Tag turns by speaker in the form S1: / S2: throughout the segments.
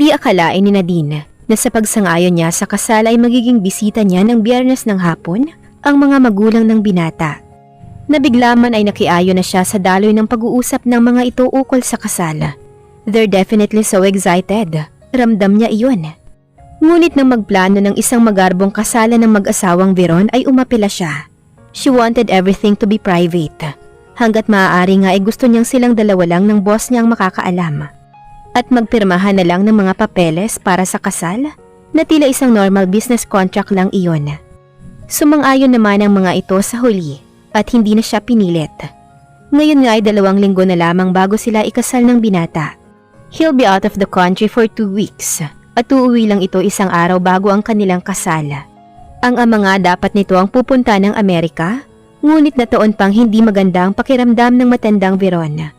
S1: Hindi akalain ni Nadine na sa pagsangayon niya sa kasal ay magiging bisita niya ng Biyernes ng hapon ang mga magulang ng binata. Nabiglaman ay nakiayo na siya sa daloy ng pag-uusap ng mga ito ukol sa kasal. They're definitely so excited. Ramdam niya iyon. Ngunit nang magplano ng isang magarbong kasalan ng mag-asawang Veron ay umapela siya. She wanted everything to be private. Hanggat maaari nga ay gusto niyang silang dalawa lang ng boss niyang makakaalam. At magpirmahan na lang ng mga papeles para sa kasal na tila isang normal business contract lang iyon. Sumang-ayon naman ang mga ito sa huli at hindi na siya pinilit. Ngayon nga ay 2 linggo na lamang bago sila ikasal ng binata. He'll be out of the country for 2 weeks at uuwi lang ito isang araw bago ang kanilang kasal. Ang ama nga dapat nito ang pupunta ng Amerika, ngunit nataon pang hindi maganda ang pakiramdam ng matandang Veron.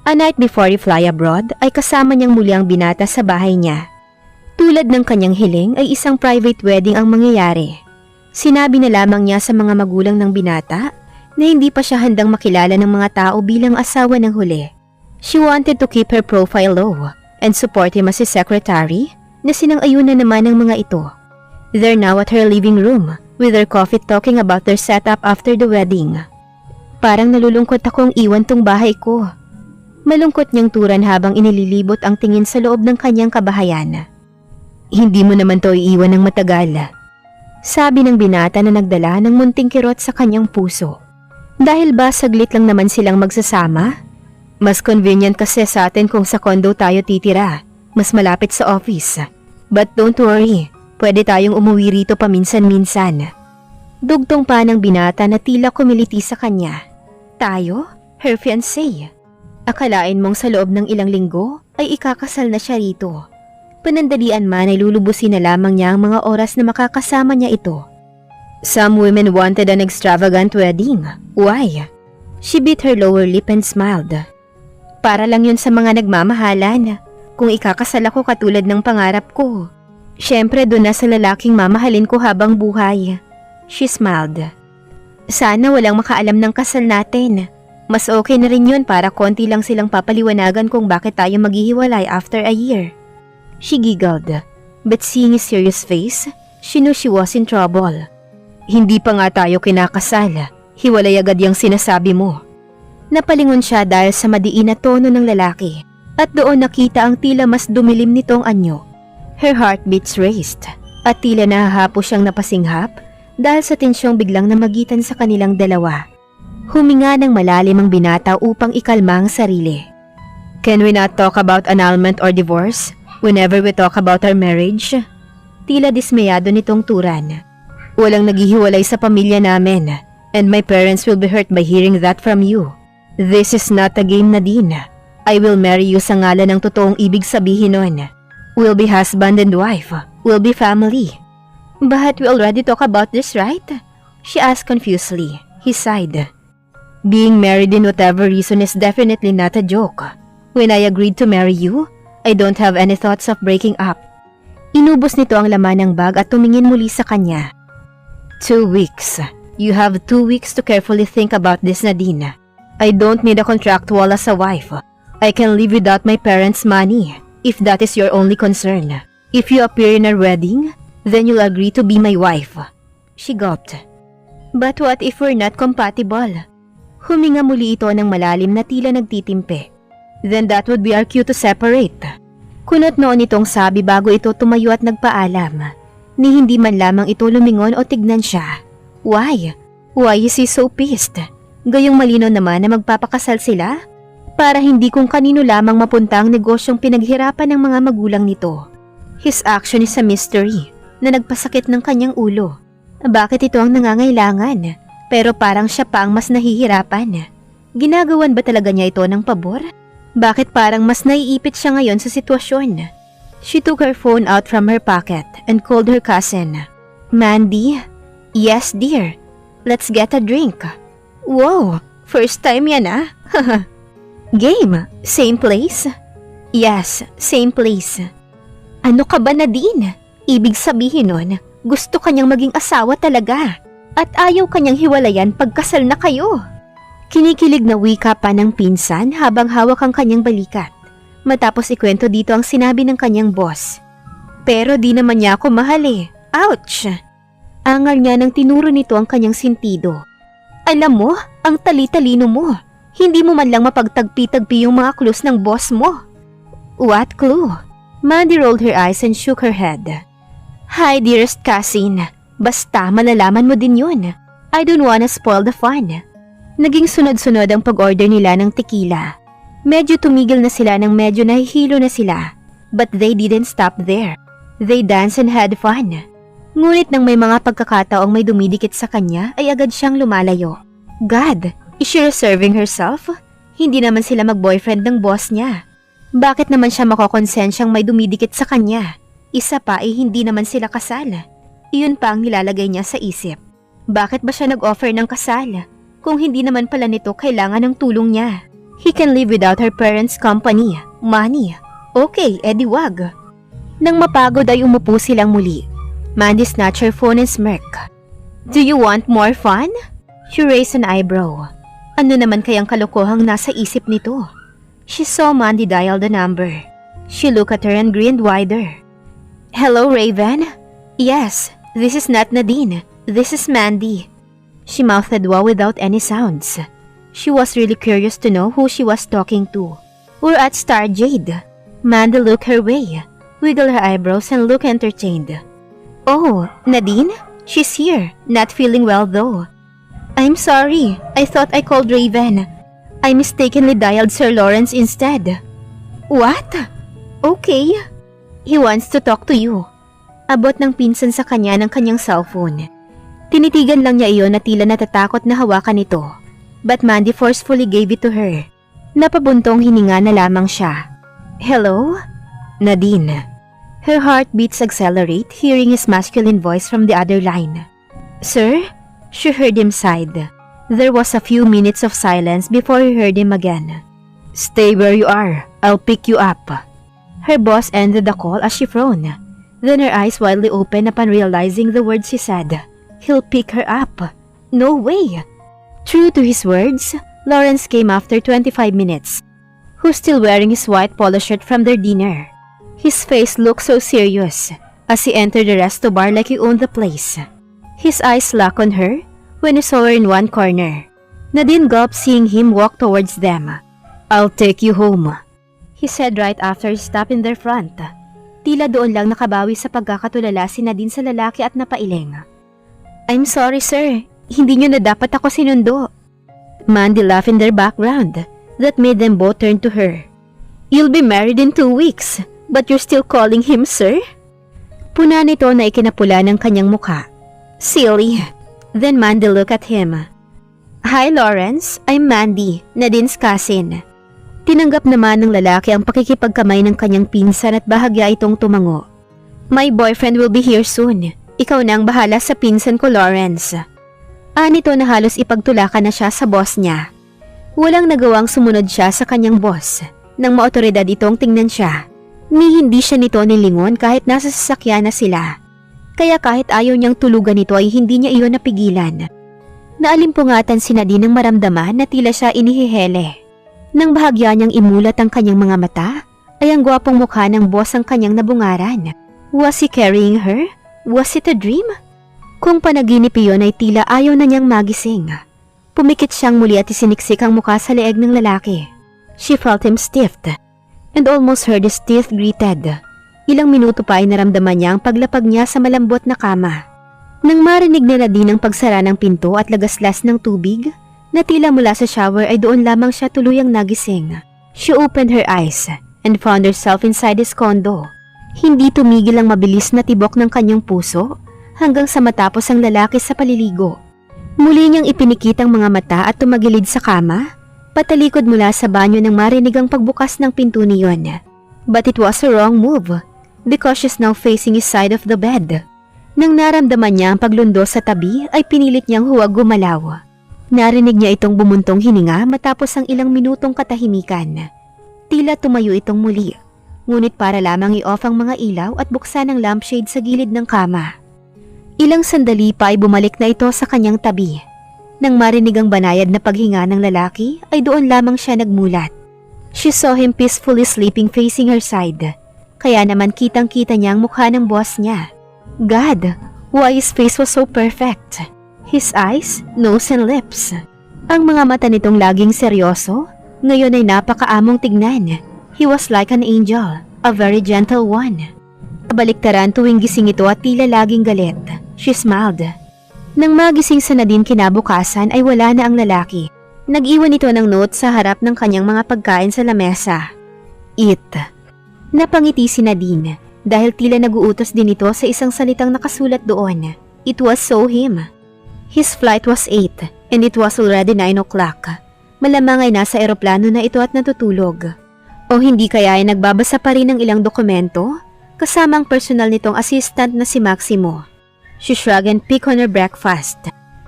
S1: A night before he fly abroad ay kasama niyang muli ang binata sa bahay niya. Tulad ng kanyang hiling ay isang private wedding ang mangyayari. Sinabi na lamang niya sa mga magulang ng binata na hindi pa siya handang makilala ng mga tao bilang asawa ng huli. She wanted to keep her profile low and support him as his secretary na sinang-ayunan naman ng mga ito. They're now at her living room with their coffee talking about their setup after the wedding. Parang nalulungkot akong iwan tong bahay ko. Malungkot niyang turan habang inililibot ang tingin sa loob ng kanyang kabahayan. Hindi mo naman to iiwan ng matagal. Sabi ng binata na nagdala ng munting kirot sa kanyang puso. Dahil ba saglit lang naman silang magsasama? Mas convenient kasi sa atin kung sa condo tayo titira. Mas malapit sa office. But don't worry, pwede tayong umuwi rito paminsan-minsan. Dugtong pa ng binata na tila kumiliti sa kanya. Tayo? Her fiancé? Akalain mong sa loob ng ilang linggo ay ikakasal na siya rito. Panandalian man ay lulubusin na lamang niya ang mga oras na makakasama niya ito. Some women wanted an extravagant wedding. Why? She bit her lower lip and smiled. Para lang yun sa mga nagmamahalan. Kung ikakasal ako katulad ng pangarap ko. Siyempre doon na sa lalaking mamahalin ko habang buhay. She smiled. Sana walang makaalam ng kasal natin. Mas okay na rin yun para konti lang silang papaliwanagan kung bakit tayo maghihiwalay after a year. She giggled, but seeing his serious face, she knew she was in trouble. Hindi pa nga tayo kinakasal, hiwalay agad yung sinasabi mo. Napalingon siya dahil sa madiin na tono ng lalaki, at doon nakita ang tila mas dumilim nitong anyo. Her heartbeats raced, at tila nahahapo siyang napasinghap dahil sa tensyong biglang namagitan sa kanilang dalawa. Huminga ng malalim ang binata upang ikalma ang sarili. Can we not talk about annulment or divorce whenever we talk about our marriage? Tila dismayado nitong turan. Walang naghihiwalay sa pamilya namin, and my parents will be hurt by hearing that from you. This is not a game, Nadine. I will marry you sa ngalan ng totoong ibig sabihin nun. We'll be husband and wife. We'll be family. But we already talk about this, right? She asked confusedly. He sighed. Being married in whatever reason is definitely not a joke. When I agreed to marry you, I don't have any thoughts of breaking up. Inubos nito ang laman ng bag at tumingin muli sa kanya. 2 weeks. You have 2 weeks to carefully think about this, Nadine. I don't need a contractual as a wife. I can live without my parents' money, if that is your only concern. If you appear in our wedding, then you'll agree to be my wife. She gulped. But what if we're not compatible? Huminga muli ito ng malalim na tila nagtitimpe. Then that would be our cue to separate. Kunot noon itong sabi bago ito tumayo at nagpaalam. Ni hindi man lamang ito lumingon o tignan siya. Why? Why is he so pissed? Gayong malinaw naman na magpapakasal sila? Para hindi kung kanino lamang mapunta ang negosyong pinaghirapan ng mga magulang nito. His action is a mystery na nagpasakit ng kanyang ulo. Bakit ito ang nangangailangan? Pero parang siya pa ang mas nahihirapan. Ginagawan ba talaga niya ito ng pabor? Bakit parang mas naiipit siya ngayon sa sitwasyon? She took her phone out from her pocket and called her cousin. Mandy? Yes, dear. Let's get a drink. Wow, first time yan ah. Game? Same place? Yes, same place. Ano ka ba, Nadine? Ibig sabihin nun, gusto kanyang maging asawa talaga. At ayaw kanyang hiwalayan pagkasal na kayo. Kinikilig na wika pa ng pinsan habang hawak ang kanyang balikat. Matapos ikwento dito ang sinabi ng kanyang boss. Pero di naman niya ako mahal eh. Ouch! Angal niya nang tinuro nito ang kanyang sentido. Alam mo, ang tali-talino mo. Hindi mo man lang mapagtagpi-tagpi yung mga clues ng boss mo. What clue? Mandy rolled her eyes and shook her head. Hi dearest cousin. Basta malalaman mo din yun. I don't wanna spoil the fun. Naging sunod-sunod ang pag-order nila ng tequila. Medyo tumigil na sila nang medyo nahihilo na sila. But they didn't stop there. They danced and had fun. Ngunit nang may mga pagkakataong may dumidikit sa kanya ay agad siyang lumalayo. God, is she reserving herself? Hindi naman sila mag-boyfriend ng boss niya. Bakit naman siya makokonsensyang may dumidikit sa kanya? Isa pa ay hindi naman sila kasal. Iyon pa ang nilalagay niya sa isip. Bakit ba siya nag-offer ng kasal? Kung hindi naman pala nito kailangan ng tulong niya. He can live without her parents' company, money. Okay, edi wag. Nang mapagod ay umupo silang muli. Mandy snatched her phone and smirked. Do you want more fun? She raised an eyebrow. Ano naman kayang kalokohang nasa isip nito? She saw Mandy dial the number. She looked at her and grinned wider. Hello, Raven? Yes, this is not Nadine. This is Mandy. She mouthed wow without any sounds. She was really curious to know who she was talking to. We're at Starjade. Mandy looked her way, wiggled her eyebrows and looked entertained. Oh, Nadine? She's here, not feeling well though. I'm sorry, I thought I called Raven. I mistakenly dialed Sir Lawrence instead. What? Okay. He wants to talk to you. Abot ng pinsan sa kanya ng kanyang cellphone. Tinitigan lang niya iyon na tila natatakot na hawakan ito. But Mandy forcefully gave it to her. Napabuntong hininga na lamang siya. Hello? Nadine. Her heartbeats accelerate hearing his masculine voice from the other line. Sir? She heard him sigh. There was a few minutes of silence before he heard him again. Stay where you are. I'll pick you up. Her boss ended the call as she frowned. Then her eyes widely opened upon realizing the words he said. He'll pick her up. No way. True to his words, Lawrence came after 25 minutes. Who's still wearing his white polo shirt from their dinner. His face looked so serious as he entered the resto bar like he owned the place. His eyes locked on her when he saw her in one corner. Nadine gulped seeing him walk towards them. I'll take you home, he said right after he stopped in their front. Tila doon lang nakabawi sa pagkakatulala si Nadine sa lalaki at napailing. I'm sorry sir, hindi nyo na dapat ako sinundo. Mandy laughed in their background that made them both turn to her. You'll be married in 2 weeks. But you're still calling him sir? Puna nito na ikinapula ng kanyang mukha. Silly. Then Mandy looked at him. Hi Lawrence, I'm Mandy, Nadine's cousin. Tinanggap naman ng lalaki ang pakikipagkamay ng kanyang pinsan at bahagya itong tumango. My boyfriend will be here soon. Ikaw na ang bahala sa pinsan ko Lawrence. Nito na halos ipagtulakan na siya sa boss niya. Walang nagawang sumunod siya sa kanyang boss. Nang maotoridad itong tingnan siya. Ni hindi siya nito nilingon kahit nasa sasakyan na sila. Kaya kahit ayaw niyang tulugan nito ay hindi niya iyon napigilan. Naalimpungatan si Nadine nang maramdaman na tila siya inihihele. Nang bahagya niyang imulat ang kanyang mga mata, ay ang gwapong mukha ng boss ang kanyang nabungaran. Was he carrying her? Was it a dream? Kung panaginip iyon ay tila ayaw na niyang magising. Pumikit siyang muli at isiniksik ang mukha sa leeg ng lalaki. She felt him stiffed. And almost heard his teeth gritted. Ilang minuto pa ay naramdaman niya ang paglapag niya sa malambot na kama. Nang marinig na Nadine ang pagsara ng pinto at lagaslas ng tubig, na tila mula sa shower ay doon lamang siya tuluyang nagising. She opened her eyes and found herself inside his condo. Hindi tumigil ang mabilis na tibok ng kanyang puso hanggang sa matapos ang lalaki sa paliligo. Muli niyang ipinikit ang mga mata at tumagilid sa kama. Patalikod mula sa banyo nang marinig ang pagbukas ng pinto niyon. But it was a wrong move because she's now facing his side of the bed. Nang naramdaman niya ang paglundo sa tabi ay pinilit niyang huwag gumalaw. Narinig niya itong bumuntong hininga matapos ang ilang minutong katahimikan. Tila tumayo itong muli, ngunit para lamang i-off ang mga ilaw at buksan ang lampshade sa gilid ng kama. Ilang sandali pa ay bumalik na ito sa kanyang tabi. Nang marinig ang banayad na paghinga ng lalaki ay doon lamang siya nagmulat. She saw him peacefully sleeping facing her side. Kaya naman kitang-kita niya ang mukha ng boss niya. God, why his face was so perfect. His eyes, nose and lips. Ang mga mata nitong laging seryoso, ngayon ay napakaamong tignan. He was like an angel, a very gentle one. Kabaliktaran tuwing gising ito at tila laging galit. She smiled. Nang magising sa Nadine kinabukasan ay wala na ang lalaki. Nag-iwan ito ng note sa harap ng kanyang mga pagkain sa lamesa. Eat. Napangiti si Nadine dahil tila naguutos din ito sa isang salitang nakasulat doon. It was so him. His flight was 8 and it was already 9 o'clock. Malamang ay nasa eroplano na ito at natutulog. O hindi kaya ay nagbabasa pa rin ng ilang dokumento kasama ang personal nitong assistant na si Maximo. She shrugged and picked on her breakfast.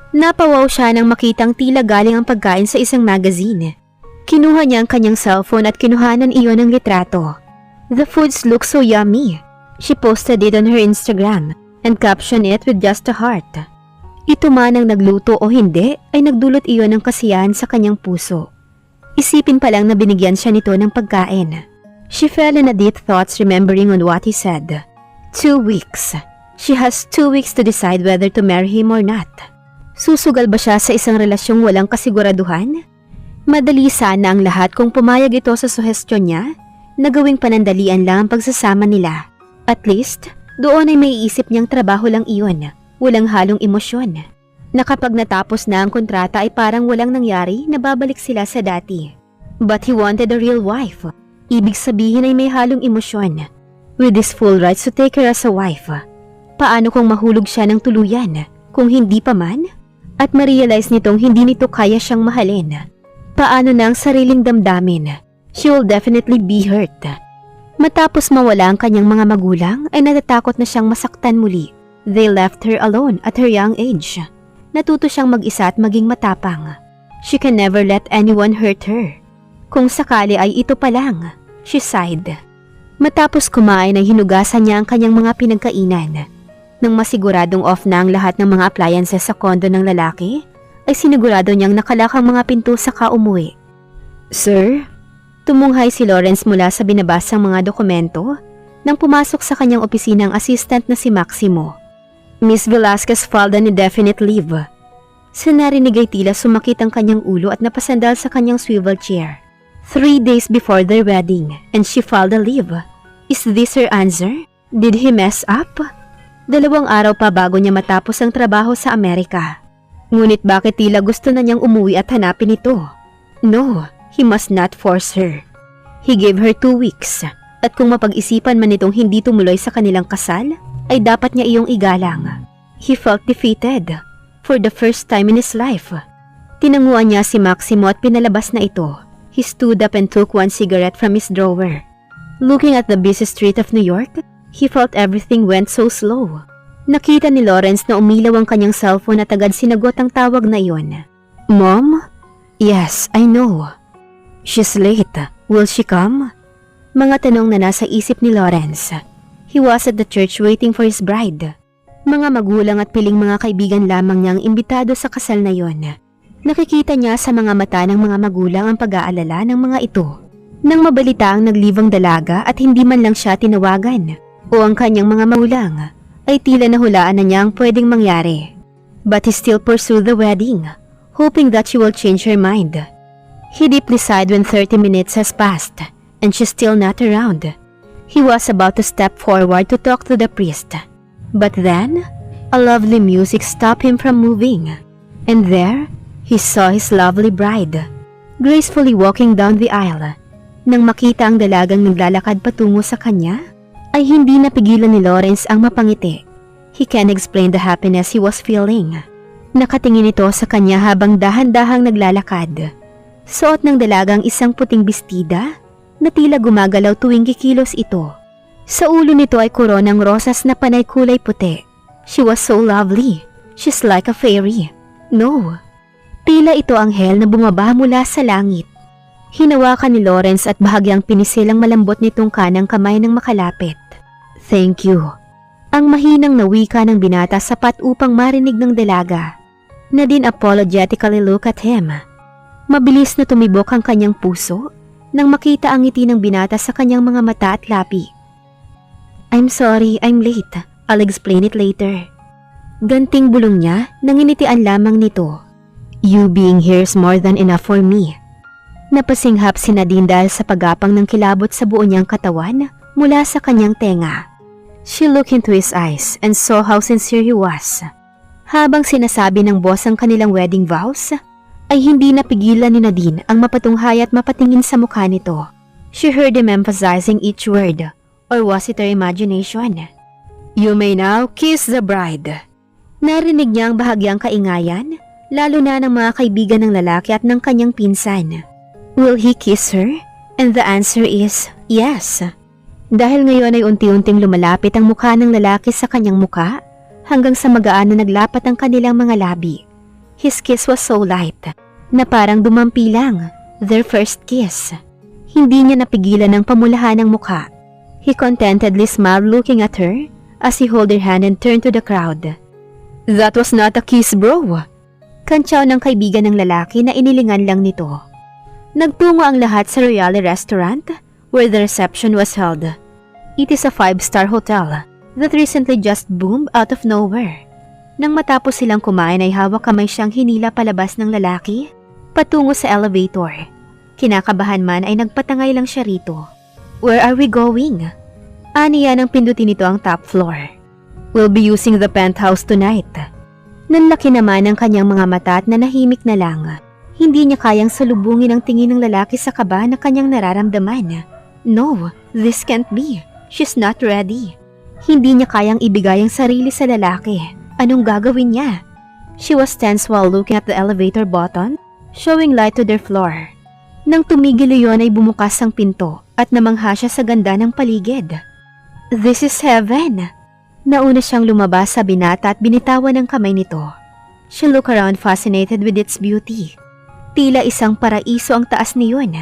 S1: Napawaw siya nang makitang tila galing ang pagkain sa isang magazine. Kinuha niya ang kanyang cellphone at kinuhanan iyon ng litrato. The foods look so yummy. She posted it on her Instagram and captioned it with just a heart. Ito man ang nagluto o hindi ay nagdulot iyon ng kasiyahan sa kanyang puso. Isipin pa lang na binigyan siya nito ng pagkain. She fell in a deep thoughts remembering on what he said. 2 weeks. She has 2 weeks to decide whether to marry him or not. Susugal ba siya sa isang relasyong walang kasiguraduhan? Madali sana ang lahat kung pumayag ito sa suhestyon niya na gawing panandalian lang ang pagsasama nila. At least, doon ay maiisip niyang trabaho lang iyon, walang halong emosyon. Na kapag natapos na ang kontrata ay parang walang nangyari na babalik sila sa dati. But he wanted a real wife. Ibig sabihin ay may halong emosyon. With his full rights to take her as a wife. Paano kung mahulog siya ng tuluyan? Kung hindi pa man? At ma-realize nitong hindi nito kaya siyang mahalin. Paano na ang sariling damdamin? She will definitely be hurt. Matapos mawala ang kanyang mga magulang ay natatakot na siyang masaktan muli. They left her alone at her young age. Natuto siyang mag-isa at maging matapang. She can never let anyone hurt her. Kung sakali ay ito pa lang, she sighed. Matapos kumain ay hinugasan niya ang kanyang mga pinagkainan. Nang masiguradong off na ang lahat ng mga appliances sa kondo ng lalaki, ay sinigurado niyang nakalak ang mga pinto saka umuwi. Sir? Tumunghay si Lawrence mula sa binabasang mga dokumento nang pumasok sa kanyang opisina ang assistant na si Maximo. Miss Velasquez filed an indefinite leave. Sa narinig ay tila sumakit ang kanyang ulo at napasandal sa kanyang swivel chair. 3 days before their wedding and she filed a leave. Is this her answer? Did he mess up? 2 araw pa bago niya matapos ang trabaho sa Amerika. Ngunit bakit tila gusto na niyang umuwi at hanapin ito? No, he must not force her. He gave her 2 weeks at kung mapag-isipan man itong hindi tumuloy sa kanilang kasal, ay dapat niya iyong igalang. He felt defeated for the first time in his life. Tinanguan niya si Maximo at pinalabas na ito. He stood up and took 1 cigarette from his drawer. Looking at the busy street of New York, he felt everything went so slow. Nakita ni Lawrence na umilaw ang kanyang cellphone at agad sinagot ang tawag na iyon. Mom? Yes, I know. She's late. Will she come? Mga tanong na nasa isip ni Lawrence. He was at the church waiting for his bride. Mga magulang at piling mga kaibigan lamang niyang imbitado sa kasal na iyon. Nakikita niya sa mga mata ng mga magulang ang pag-aalala ng mga ito. Nang mabalita ang naglibang dalaga at hindi man lang siya tinawagan o ang kanyang mga magulang, ay tila nahulaan na niya ang pwedeng mangyari. But he still pursued the wedding, hoping that she will change her mind. He deeply sighed when 30 minutes has passed and she's still not around. He was about to step forward to talk to the priest. But then, a lovely music stopped him from moving. And there, he saw his lovely bride, gracefully walking down the aisle. Nang makita ang dalagang naglalakad patungo sa kanya, ay hindi napigilan ni Lawrence ang mapangiti. He can't explain the happiness he was feeling. Nakatingin ito sa kanya habang dahan-dahang naglalakad. Suot ng dalagang isang puting bestida na tila gumagalaw tuwing kikilos ito. Sa ulo nito ay koronang rosas na panay kulay puti. She was so lovely. She's like a fairy. No, tila ito anghel na bumaba mula sa langit. Hinawakan ni Lawrence at bahagyang pinisil ang malambot nitong kanang kamay ng makalapit. Thank you. Ang mahinang na wika ng binata sapat upang marinig ng dalaga. Nadine apologetically looked at him. Mabilis na tumibok ang kanyang puso nang makita ang ngiti ng binata sa kanyang mga mata at labi. I'm sorry, I'm late. I'll explain it later. Ganting bulong niya nang initian lamang nito. You being here is more than enough for me. Napasinghap si Nadine dahil sa pagapang ng kilabot sa buo niyang katawan mula sa kanyang tenga. She looked into his eyes and saw how sincere he was. Habang sinasabi ng boss ang kanilang wedding vows, ay hindi napigilan ni Nadine ang mapatunghay at mapatingin sa mukha nito. She heard him emphasizing each word, or was it her imagination? You may now kiss the bride. Narinig niya ang bahagyang kaingayan, lalo na ng mga kaibigan ng lalaki at ng kanyang pinsan. Will he kiss her? And the answer is yes. Dahil ngayon ay unti-unting lumalapit ang mukha ng lalaki sa kanyang mukha, hanggang sa magaan na naglapat ang kanilang mga labi. His kiss was so light, na parang dumampi lang, their first kiss. Hindi niya napigilan ang pamulahan ng mukha. He contentedly smiled looking at her as he held her hand and turned to the crowd. That was not a kiss, bro. Kantsaw ng kaibigan ng lalaki na inilingan lang nito. Nagtungo ang lahat sa Royale Restaurant where the reception was held. It is a 5-star hotel that recently just boomed out of nowhere. Nang matapos silang kumain ay hawak kamay siyang hinila palabas ng lalaki patungo sa elevator. Kinakabahan man ay nagpatangay lang siya rito. Where are we going? Aniya nang pindutin nito ang top floor. We'll be using the penthouse tonight. Nanlaki naman ang kanyang mga mata at nanahimik na lang. Hindi niya kayang salubungin ang tingin ng lalaki sa kaba na kanyang nararamdaman. No, this can't be. She's not ready. Hindi niya kayang ibigay ang sarili sa lalaki. Anong gagawin niya? She was tense while looking at the elevator button, showing light to their floor. Nang tumigil iyon ay bumukas ang pinto at namangha siya sa ganda ng paligid. This is heaven! Nauna siyang lumabas sa binata at binitawan ang kamay nito. She looked around fascinated with its beauty. Tila isang paraiso ang taas niyon.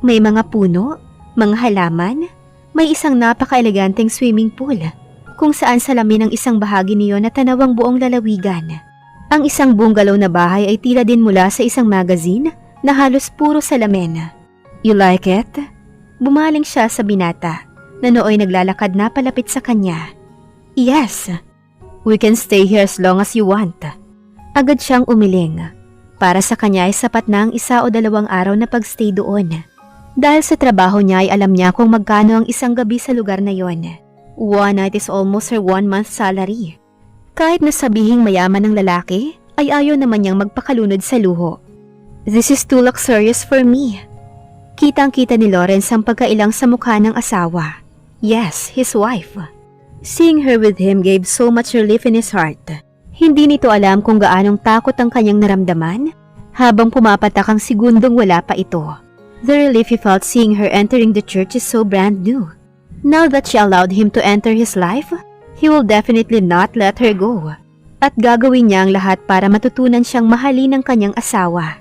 S1: May mga puno, mga halaman, may isang napaka-eleganteng swimming pool, kung saan salamin ang isang bahagi niyon na tanawang buong lalawigan. Ang isang bungalow na bahay ay tila din mula sa isang magazine na halos puro salamin. You like it? Bumaling siya sa binata, na nooy naglalakad na palapit sa kanya. Yes. We can stay here as long as you want. Agad siyang umiling. Para sa kanya ay sapat na ang 1 o 2 araw na pagstay doon. Dahil sa trabaho niya ay alam niya kung magkano ang isang gabi sa lugar na yon. 1 night is almost her 1 month salary. Kahit na sabihing mayaman ng lalaki, ay ayaw naman niyang magpakalunod sa luho. This is too luxurious for me. Kitang-kita ni Lawrence ang pagkailang sa mukha ng asawa. Yes, his wife. Seeing her with him gave so much relief in his heart. Hindi nito alam kung gaanong takot ang kanyang naramdaman habang pumapatak ang segundong wala pa ito. The relief he felt seeing her entering the church is so brand new. Now that she allowed him to enter his life, he will definitely not let her go. At gagawin niya ang lahat para matutunan siyang mahalin ng kanyang asawa.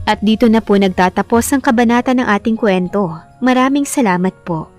S1: At dito na po nagtatapos ang kabanata ng ating kwento. Maraming salamat po.